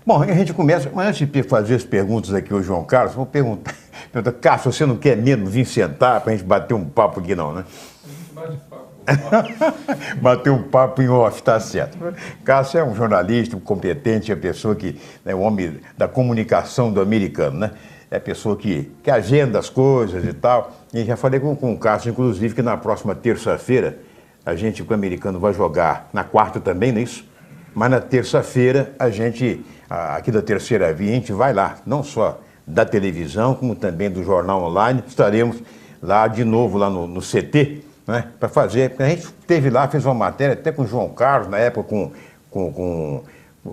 Bom, a gente começa, mas antes de fazer as perguntas aqui ao João Carlos, vou perguntar, Cássio, você não quer mesmo vir sentar para a gente bater um papo aqui não, né? A gente bate papo. Bater um papo em off, tá certo. Cássio é um jornalista competente, é a pessoa que, né, o homem da comunicação do americano, né? É a pessoa que agenda as coisas e tal. E já falei com o Cássio, inclusive, que na próxima terça-feira, a gente, com o americano, vai jogar na quarta também, não é isso? Mas na terça-feira, a gente, aqui da Terceira Via, a gente vai lá, não só da televisão, como também do jornal online. Estaremos lá de novo, lá no CT, né, para fazer. A gente esteve lá, fez uma matéria até com o João Carlos, na época com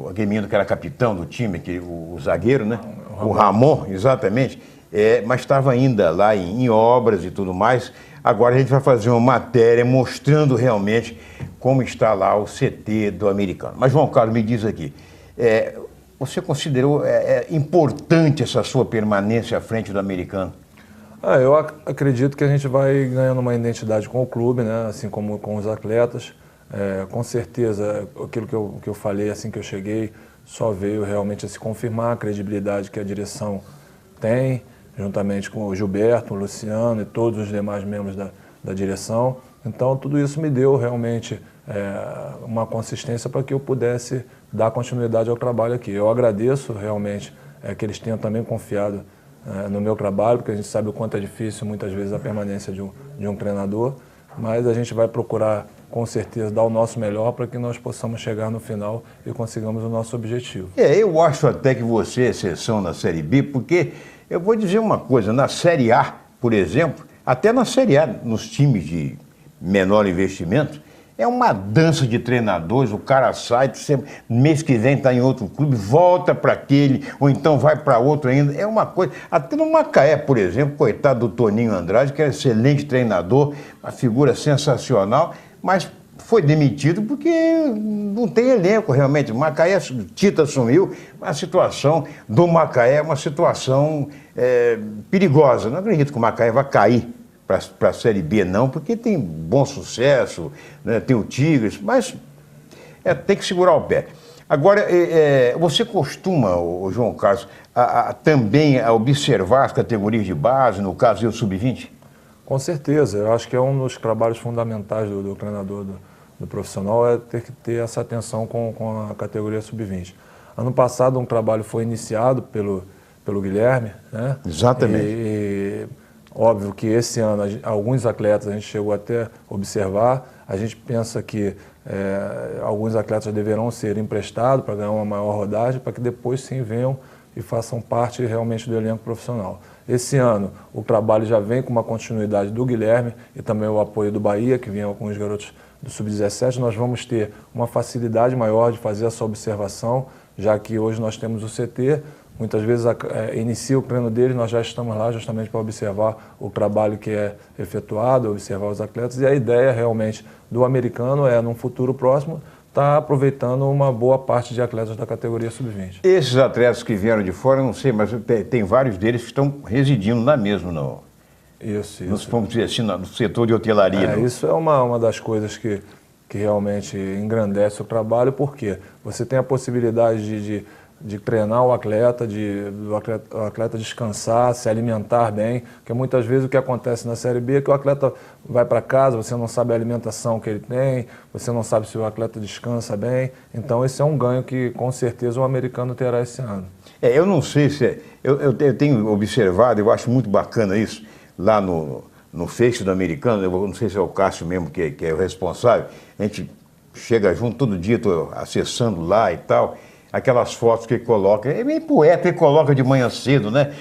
aquele menino que era capitão do time, o zagueiro, né? O Ramon, exatamente. Mas estava ainda lá em obras e tudo mais. Agora a gente vai fazer uma matéria mostrando realmente como está lá o CT do americano. Mas, João Carlos, me diz aqui, você considerou importante essa sua permanência à frente do americano? Eu acredito que a gente vai ganhando uma identidade com o clube, né? Assim como com os atletas. Com certeza, aquilo que eu falei assim que eu cheguei, só veio realmente a se confirmar a credibilidade que a direção tem, juntamente com o Gilberto, o Luciano e todos os demais membros da direção. Então, tudo isso me deu realmente uma consistência para que eu pudesse dar continuidade ao trabalho aqui. Eu agradeço realmente que eles tenham também confiado no meu trabalho, porque a gente sabe o quanto é difícil muitas vezes a permanência de um treinador, mas a gente vai procurar com certeza dar o nosso melhor para que nós possamos chegar no final e consigamos o nosso objetivo. Eu acho até que você é exceção na Série B, porque eu vou dizer uma coisa, na Série A, por exemplo, até na Série A, nos times de menor investimento, é uma dança de treinadores, o cara sai, mês que vem está em outro clube, volta para aquele, ou então vai para outro ainda, é uma coisa. Até no Macaé, por exemplo, coitado do Toninho Andrade, que é excelente treinador, uma figura sensacional, mas foi demitido porque não tem elenco realmente. O Macaé, o Tita sumiu, a situação do Macaé é uma situação perigosa. Não acredito que o Macaé vai cair para a Série B, não, porque tem bom sucesso, né, tem o Tigres, mas tem que segurar o pé. Agora, você costuma, João Carlos, também observar as categorias de base, no caso do Sub-20? Com certeza, eu acho que é um dos trabalhos fundamentais do treinador, do profissional, ter que ter essa atenção com a categoria Sub-20. Ano passado um trabalho foi iniciado pelo Guilherme, né? Exatamente. E óbvio que esse ano alguns atletas a gente chegou até a observar, a gente pensa que alguns atletas deverão ser emprestados para ganhar uma maior rodagem, para que depois sim venham e façam parte realmente do elenco profissional. Esse ano o trabalho já vem com uma continuidade do Guilherme e também o apoio do Bahia, que vinha com os garotos do Sub-17. Nós vamos ter uma facilidade maior de fazer essa observação, já que hoje nós temos o CT, muitas vezes inicia o treino deles, nós já estamos lá justamente para observar o trabalho que é efetuado, observar os atletas, e a ideia realmente do americano num futuro próximo, está aproveitando uma boa parte de atletas da categoria Sub-20. Esses atletas que vieram de fora, eu não sei, mas tem vários deles que estão residindo lá mesmo, Isso. Vamos dizer assim, no setor de hotelaria. Isso é uma das coisas que realmente engrandece o trabalho, porque você tem a possibilidade de treinar o atleta, o atleta descansar, se alimentar bem, porque muitas vezes o que acontece na Série B é que o atleta vai para casa, você não sabe a alimentação que ele tem, você não sabe se o atleta descansa bem, então esse é um ganho que com certeza o americano terá esse ano. Eu não sei se... Eu tenho observado, eu acho muito bacana isso, lá no Face do americano, eu não sei se é o Cássio mesmo que é o responsável, a gente chega junto todo dia, estou acessando lá e tal, aquelas fotos que ele coloca, é meio poeta, ele coloca de manhã cedo, né?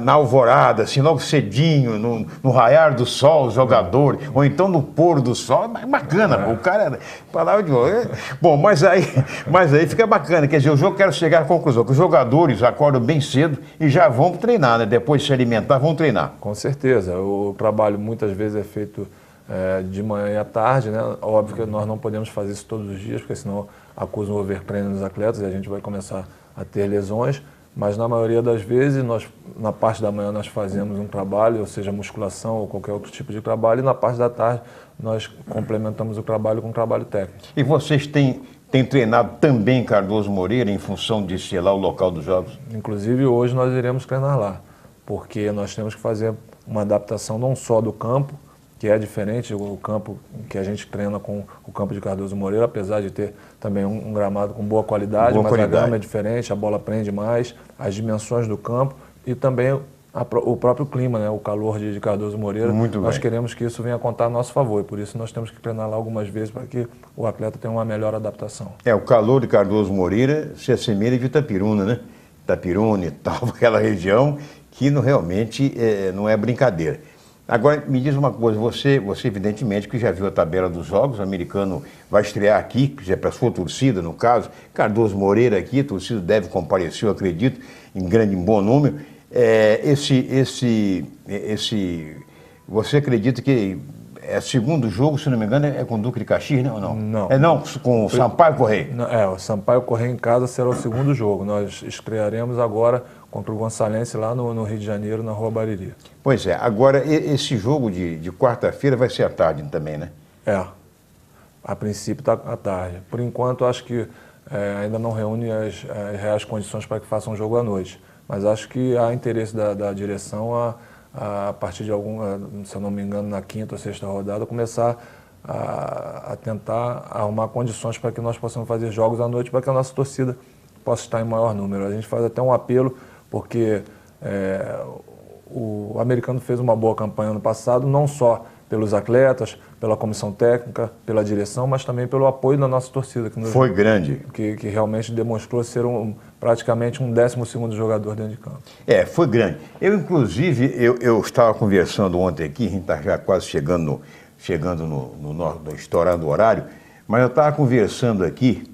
Na alvorada, assim, logo cedinho, no raiar do sol, os jogadores, ou então no pôr do sol, é bacana, o cara, palavra de bom, mas aí fica bacana, quer dizer, o jogo, quero chegar à conclusão, que os jogadores acordam bem cedo e já vão treinar, né? Depois de se alimentar, vão treinar. Com certeza, o trabalho muitas vezes é feito de manhã e à tarde, né? Óbvio que nós não podemos fazer isso todos os dias, porque senão acusam o overtraining nos atletas e a gente vai começar a ter lesões, mas na maioria das vezes, na parte da manhã nós fazemos um trabalho, ou seja, musculação ou qualquer outro tipo de trabalho, e na parte da tarde nós complementamos o trabalho com o trabalho técnico. E vocês têm tem treinado também Cardoso Moreira em função de ser lá o local dos jogos? Inclusive hoje nós iremos treinar lá, porque nós temos que fazer uma adaptação não só do campo, que é diferente, o campo que a gente treina com o campo de Cardoso Moreira, apesar de ter também um gramado com boa qualidade, mas a grama é diferente, a bola prende mais, as dimensões do campo e também o próprio clima, né? O calor de Cardoso Moreira. Muito nós bem. queremos que isso venha a contar a nosso favor e por isso nós temos que treinar lá algumas vezes para que o atleta tenha uma melhor adaptação. O calor de Cardoso Moreira se assemelha de Itapiruna, né? Itapiruna e tal, aquela região que realmente não é brincadeira. Agora, me diz uma coisa, você evidentemente que já viu a tabela dos jogos, o americano vai estrear aqui, para a sua torcida, no caso, Cardoso Moreira aqui, a torcida deve comparecer, eu acredito, em bom número. Você acredita que segundo jogo, se não me engano, é com o Duque de Caxias, não? Não. Não, com o Sampaio Correia. O Sampaio Correia em casa será o segundo jogo. Nós estrearemos agora contra o Gonçalense lá no Rio de Janeiro, na Rua Bariri. Pois é. Agora, esse jogo de quarta-feira vai ser à tarde também, né? A princípio está à tarde. Por enquanto, acho que ainda não reúne as reais condições para que faça um jogo à noite. Mas acho que há interesse da direção a partir de se eu não me engano, na quinta ou sexta rodada, começar a tentar arrumar condições para que nós possamos fazer jogos à noite, para que a nossa torcida possa estar em maior número. A gente faz até um apelo, porque o americano fez uma boa campanha ano passado, não só pelos atletas, pela comissão técnica, pela direção, mas também pelo apoio da nossa torcida. Que foi grande. Que realmente demonstrou ser praticamente um 12º jogador dentro de campo. Foi grande. Inclusive, eu estava conversando ontem aqui, a gente está já quase chegando no estourando o horário, mas eu estava conversando aqui,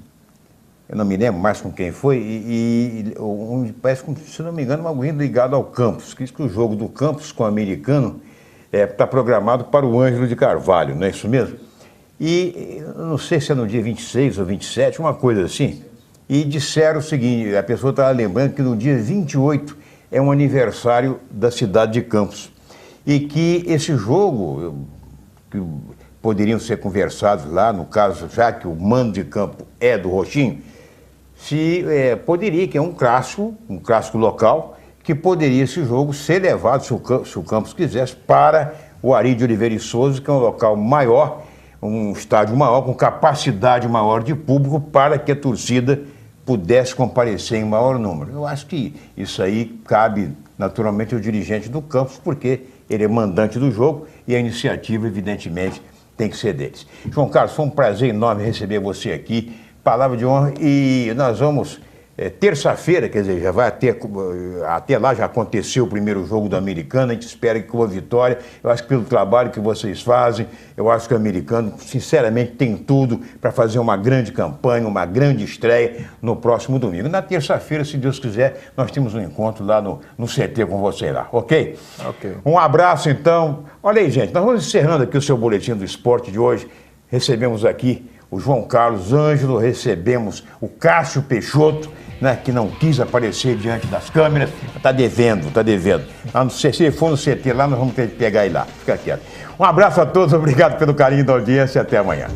eu não me lembro mais com quem foi, parece que, se não me engano, alguém ligado ao Campos, que diz que o jogo do Campos com o americano está programado para o Ângelo de Carvalho, não é isso mesmo? E não sei se é no dia 26 ou 27, uma coisa assim. E disseram o seguinte, a pessoa estava lembrando que no dia 28 é um aniversário da cidade de Campos. E que esse jogo, que poderiam ser conversados lá, no caso, já que o mando de campo é do Roxinho, poderia, que é um clássico local, que poderia esse jogo ser levado, se o Campos quisesse, para o Ari de Oliveira e Souza, que é um local maior, um estádio maior, com capacidade maior de público, para que a torcida pudesse comparecer em maior número. Eu acho que isso aí cabe naturalmente ao dirigente do Campos, porque ele é mandante do jogo e a iniciativa, evidentemente, tem que ser deles. João Carlos, foi um prazer enorme receber você aqui, palavra de honra, e nós vamos... terça-feira, quer dizer, já vai até lá já aconteceu o primeiro jogo do americano, a gente espera que com a vitória, eu acho que pelo trabalho que vocês fazem, eu acho que o americano, sinceramente, tem tudo para fazer uma grande campanha, uma grande estreia no próximo domingo. Na terça-feira, se Deus quiser, nós temos um encontro lá no CT com você lá, ok? Ok. Um abraço, então. Olha aí, gente, nós vamos encerrando aqui o seu boletim do esporte de hoje. Recebemos aqui o João Carlos Ângelo, recebemos o Cássio Peixoto, né, que não quis aparecer diante das câmeras, está devendo. Se ele for no CT lá, nós vamos ter que pegar ele lá. Fica quieto. Um abraço a todos, obrigado pelo carinho da audiência e até amanhã.